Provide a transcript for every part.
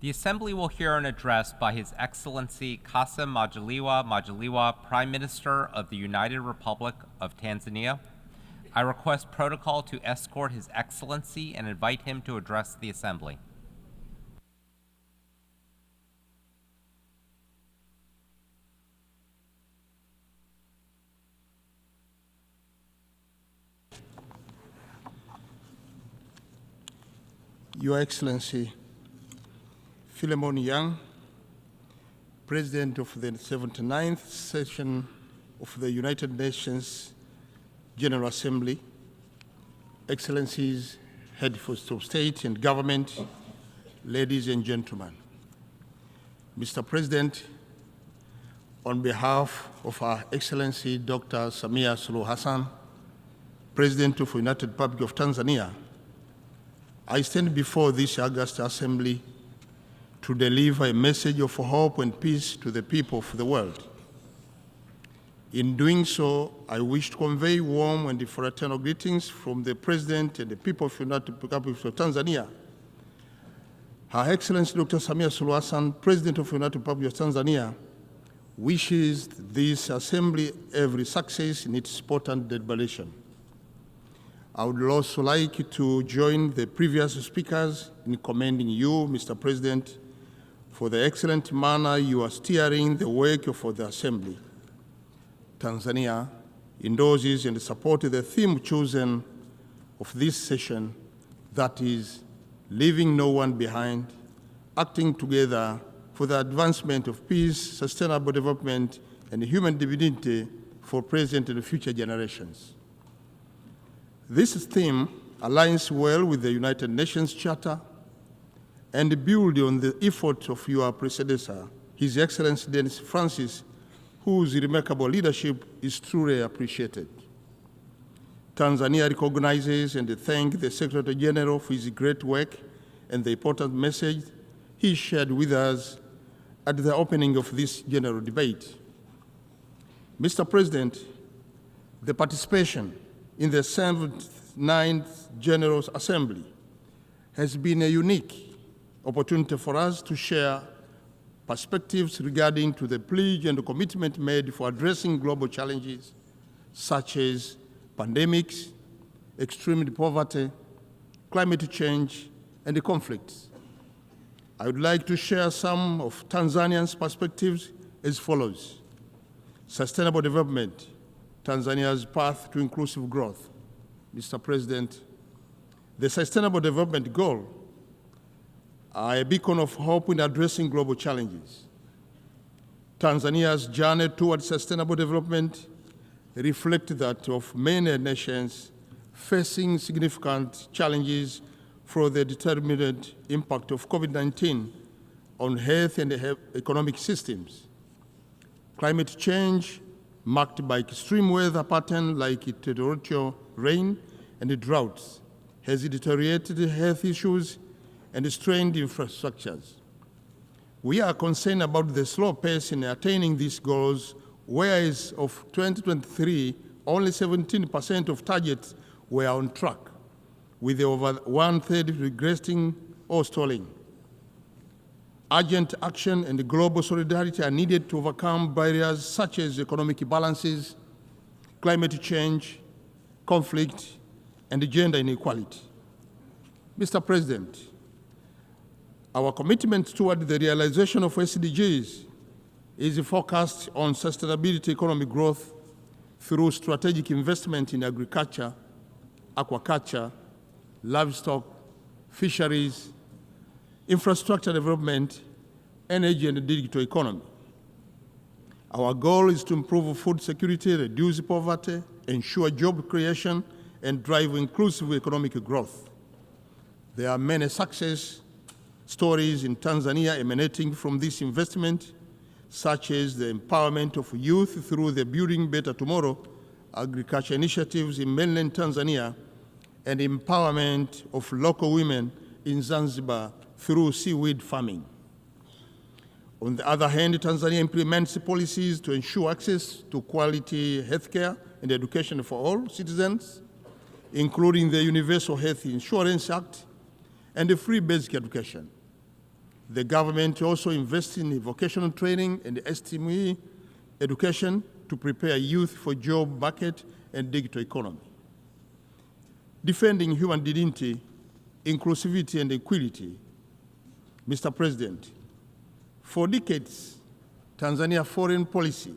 The Assembly will hear an address by His Excellency Kassim Majaliwa, Prime Minister of the United Republic of Tanzania. I request protocol to escort His Excellency and invite him to address the Assembly. Your Excellency, Philemon Young, President of the 79th Session of the United Nations General Assembly, Excellencies, Heads of State and Government, ladies and gentlemen. Mr. President, on behalf of Her Excellency Dr. Samia Suluhu Hassan, President of the United Republic of Tanzania, I stand before this august assembly to deliver a message of hope and peace to the people of the world. In doing so, I wish to convey warm and fraternal greetings from the President and the people of the United Republic of Tanzania. Her Excellency Dr. Samia Suluhu Hassan, President of the United Republic of Tanzania, wishes this assembly every success in its important deliberation. I would also like to join the previous speakers in commending you, Mr. President, for the excellent manner you are steering the work of the Assembly. Tanzania endorses and supports the theme chosen of this session, that is, leaving no one behind, acting together for the advancement of peace, sustainable development, and human dignity for present and future generations. This theme aligns well with the United Nations Charter and builds on the efforts of your predecessor, His Excellency Dennis Francis, whose remarkable leadership is truly appreciated. Tanzania recognizes and thanks the Secretary General for his great work and the important message he shared with us at the opening of this general debate. Mr. President, the participation in the 79th General Assembly has been a unique opportunity for us to share perspectives regarding to the pledge and the commitment made for addressing global challenges such as pandemics, extreme poverty, climate change, and conflicts. I would like to share some of Tanzania's perspectives as follows. Sustainable development, Tanzania's path to inclusive growth. Mr. President, the Sustainable Development Goals are a beacon of hope in addressing global challenges. Tanzania's journey towards sustainable development reflects that of many nations facing significant challenges from the determined impact of COVID-19 on health and economic systems. Climate change, marked by extreme weather patterns like torrential rain and droughts, has deteriorated health issues and strained infrastructures. We are concerned about the slow pace in attaining these goals, whereas of 2023, only 17% of targets were on track, with over one-third regressing or stalling. Urgent action and global solidarity are needed to overcome barriers such as economic imbalances, climate change, conflict, and gender inequality. Mr. President, our commitment toward the realization of SDGs is focused on sustainability economic growth through strategic investment in agriculture, aquaculture, livestock, fisheries, infrastructure development, energy, and digital economy. Our goal is to improve food security, reduce poverty, ensure job creation, and drive inclusive economic growth. There are many success stories in Tanzania emanating from this investment, such as the empowerment of youth through the Building Better Tomorrow agriculture initiatives in mainland Tanzania, and empowerment of local women in Zanzibar through seaweed farming. On the other hand, Tanzania implements policies to ensure access to quality healthcare and education for all citizens, including the Universal Health Insurance Act and the free basic education. The government also invests in vocational training and STEM education to prepare youth for job market and digital economy. Defending human dignity, inclusivity, and equality. Mr. President, for decades, Tanzania foreign policy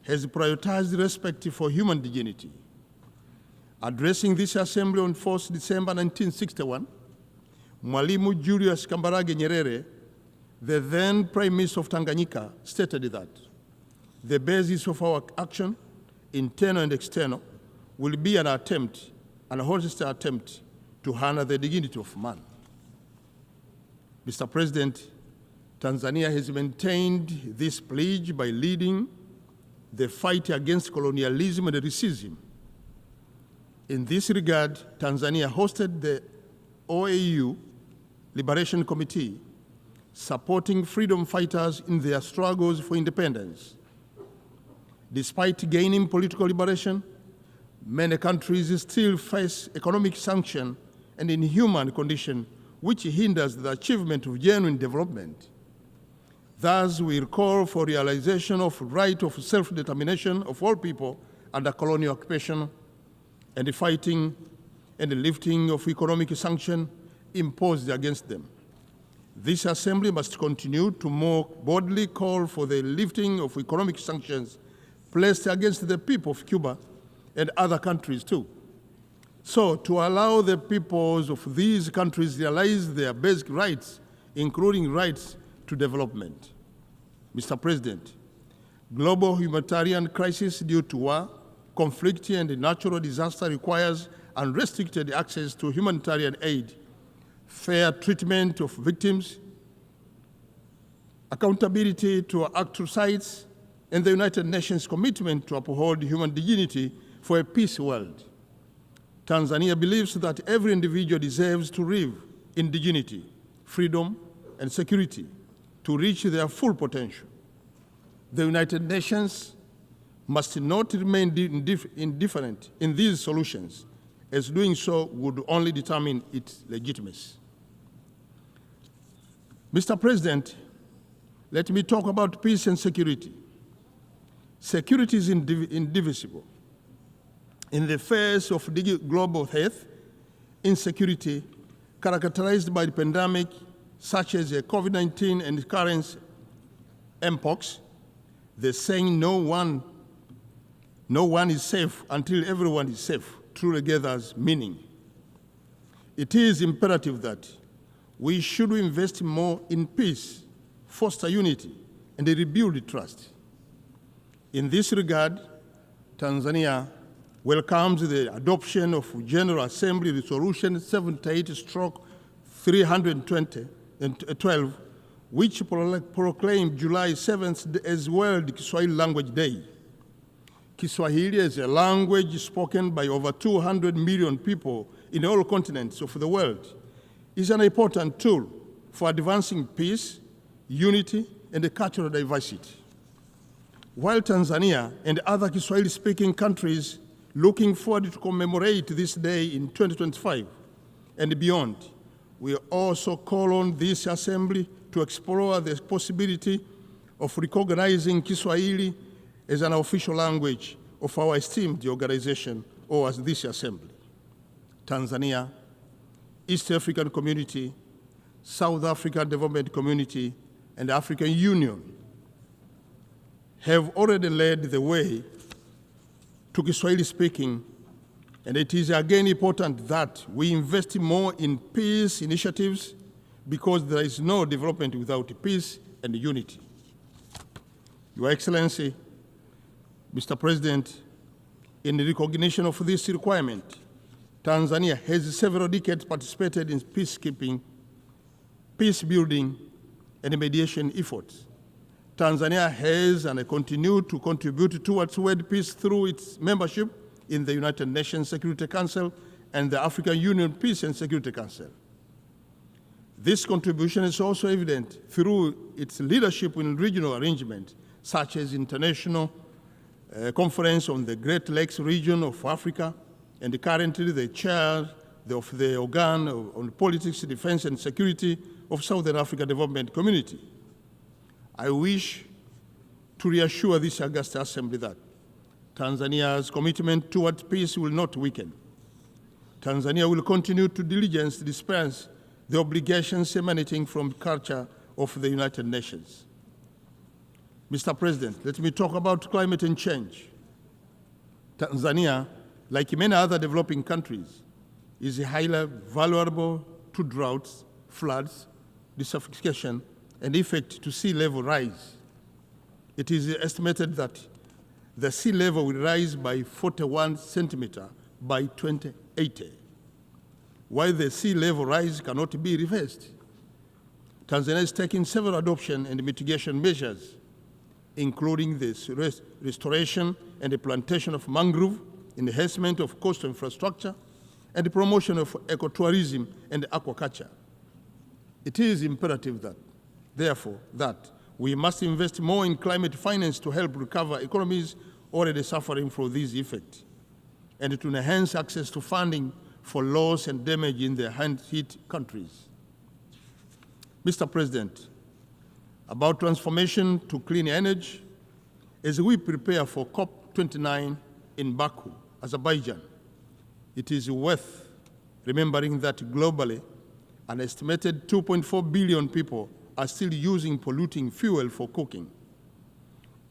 has prioritized respect for human dignity. Addressing this assembly on 4th December 1961, Mwalimu Julius Kambarage Nyerere, the then Prime Minister of Tanganyika, stated that the basis of our action, internal and external, will be an honest attempt to honor the dignity of man. Mr. President, Tanzania has maintained this pledge by leading the fight against colonialism and racism. In this regard, Tanzania hosted the OAU Liberation Committee, supporting freedom fighters in their struggles for independence. Despite gaining political liberation, many countries still face economic sanction and inhuman conditions which hinders the achievement of genuine development. Thus, we call for realization of right of self-determination of all people under colonial occupation and the fighting and the lifting of economic sanction imposed against them. This assembly must continue to more boldly call for the lifting of economic sanctions placed against the people of Cuba and other countries too. So, to allow the peoples of these countries realize their basic rights, including rights to development. Mr. President, global humanitarian crisis due to war, conflict, and natural disaster requires unrestricted access to humanitarian aid, fair treatment of victims, accountability to actual sites, and the United Nations commitment to uphold human dignity for a peace world. Tanzania believes that every individual deserves to live in dignity, freedom, and security to reach their full potential. The United Nations must not remain indifferent in these solutions, as doing so would only determine its legitimacy. Mr. President, let me talk about peace and security. Security is indivisible. In the face of global health insecurity characterized by the pandemic, such as COVID-19 and current mpox, the saying no one is safe until everyone is safe truly gathers meaning. It is imperative that we should invest more in peace, foster unity, and rebuild trust. In this regard, Tanzania welcomes the adoption of General Assembly Resolution 78/312, which proclaimed July 7th as World Kiswahili Language Day. Kiswahili is a language spoken by over 200 million people in all continents of the world. It's an important tool for advancing peace, unity, and cultural diversity. While Tanzania and other Kiswahili-speaking countries looking forward to commemorate this day in 2025 and beyond, we also call on this assembly to explore the possibility of recognizing Kiswahili as an official language of our esteemed organization or as this assembly. Tanzania, East African Community, South African Development Community, and the African Union have already led the way to Kiswahili speaking, and it is again important that we invest more in peace initiatives because there is no development without peace and unity. Your Excellency, Mr. President, in recognition of this requirement, Tanzania has several decades participated in peacekeeping, peace building, and mediation efforts. Tanzania has and continues to contribute towards world peace through its membership in the United Nations Security Council and the African Union Peace and Security Council. This contribution is also evident through its leadership in regional arrangements, such as International Conference on the Great Lakes region of Africa, and currently the chair of the organ on politics, defense, and security of Southern Africa Development Community. I wish to reassure this August Assembly that Tanzania's commitment towards peace will not weaken. Tanzania will continue to diligently dispense the obligations emanating from the culture of the United Nations. Mr. President, let me talk about climate and change. Tanzania, like many other developing countries, is highly vulnerable to droughts, floods, desertification, and effect to sea level rise. It is estimated that the sea level will rise by 41 centimeters by 2080. While the sea level rise cannot be reversed, Tanzania is taking several adoption and mitigation measures, including the restoration and the plantation of mangrove, enhancement of coastal infrastructure, and the promotion of ecotourism and aquaculture. It is imperative that, therefore, that we must invest more in climate finance to help recover economies already suffering from these effects, and to enhance access to funding for loss and damage in the hand-hit countries. Mr. President, about transformation to clean energy, as we prepare for COP29 in Baku, Azerbaijan, it is worth remembering that globally, an estimated 2.4 billion people are still using polluting fuel for cooking.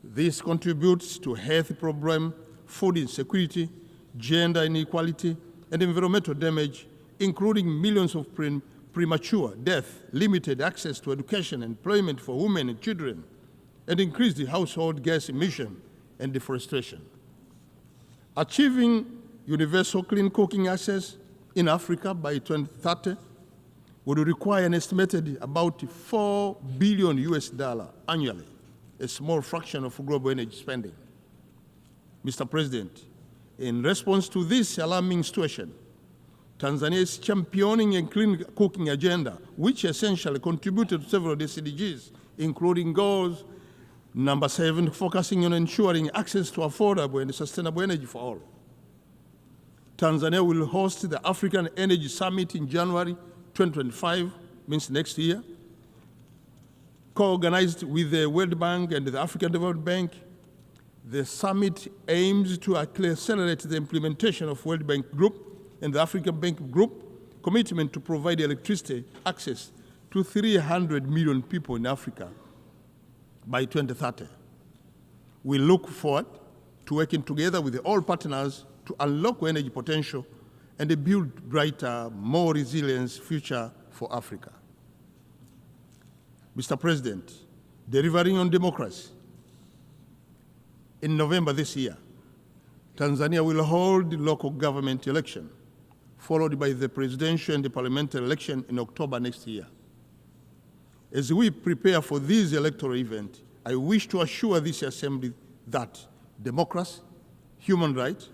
This contributes to health problems, food insecurity, gender inequality, and environmental damage, including millions of premature death, limited access to education and employment for women and children, and increased household gas emission and deforestation. Achieving universal clean cooking access in Africa by 2030 would require an estimated about $4 billion annually, a small fraction of global energy spending. Mr. President, in response to this alarming situation, Tanzania is championing a clean cooking agenda, which essentially contributed to several SDGs, including goals number 7, focusing on ensuring access to affordable and sustainable energy for all. Tanzania will host the African Energy Summit in January 2025, means next year, co-organized with the World Bank and the African Development Bank. The summit aims to accelerate the implementation of World Bank Group and the African Bank Group commitment to provide electricity access to 300 million people in Africa by 2030. We look forward to working together with all partners to unlock energy potential and build brighter, more resilient future for Africa. Mr. President, delivering on democracy. In November this year, Tanzania will hold the local government election, followed by the presidential and the parliamentary election in October next year. As we prepare for this electoral event, I wish to assure this Assembly that democracy, human rights,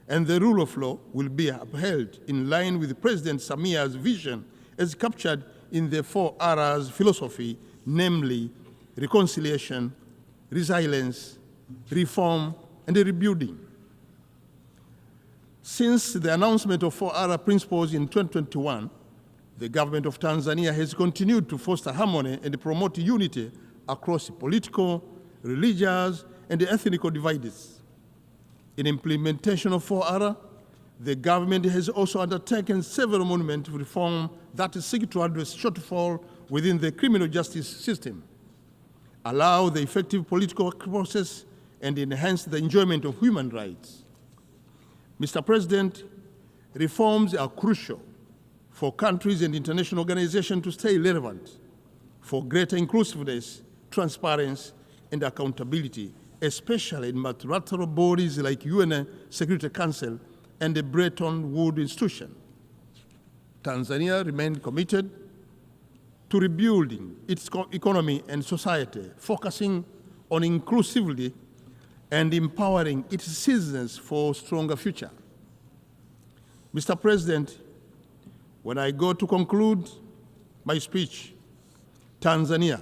and the rule of law will be upheld in line with President Samia's vision as captured in the 4 R's philosophy, namely reconciliation, resilience, reform, and rebuilding. Since the announcement of 4R principles in 2021, the government of Tanzania has continued to foster harmony and promote unity across political, religious, and ethnic divides. In implementation of 4R, the government has also undertaken several monumental reforms that seek to address shortfall within the criminal justice system, allow the effective political process, and enhance the enjoyment of human rights. Mr. President, reforms are crucial for countries and international organizations to stay relevant, for greater inclusiveness, transparency, and accountability, especially in multilateral bodies like UN Security Council and the Bretton Woods institution. Tanzania remains committed to rebuilding its economy and society, focusing on inclusivity and empowering its citizens for a stronger future. Mr. President, when I go to conclude my speech, Tanzania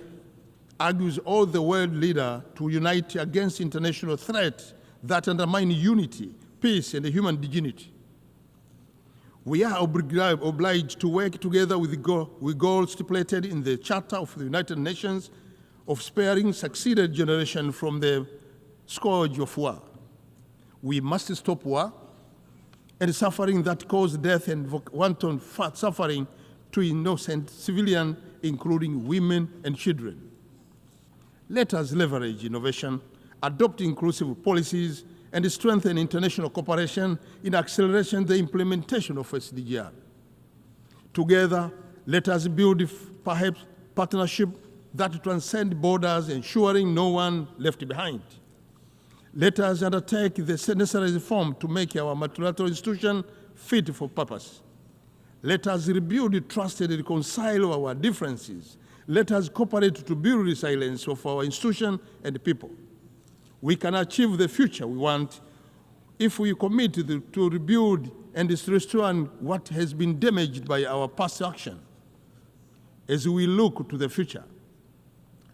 urges all the world leaders to unite against international threats that undermine unity, peace, and human dignity. We are obliged to work together with goals stipulated in the Charter of the United Nations of sparing succeeded generation from the scourge of war. We must stop war and suffering that cause death and wanton suffering to innocent civilians, including women and children. Let us leverage innovation, adopt inclusive policies, and strengthen international cooperation in accelerating the implementation of SDGs. Together, let us build perhaps partnership that transcend borders, ensuring no one left behind. Let us undertake the necessary reform to make our multilateral institution fit for purpose. Let us rebuild trust and reconcile our differences. Let us cooperate to build resilience of our institution and people. We can achieve the future we want if we commit to rebuild and restore what has been damaged by our past action. As we look to the future,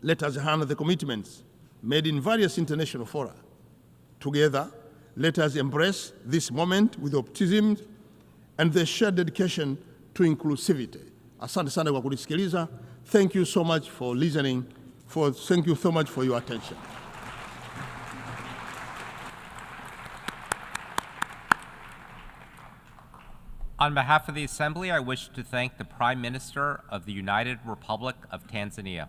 let us honor the commitments made in various international fora. Together, let us embrace this moment with optimism and the shared dedication to inclusivity. Asante sana kwa kulisikiliza. Thank you so much for listening. Thank you so much for your attention. On behalf of the Assembly, I wish to thank the Prime Minister of the United Republic of Tanzania.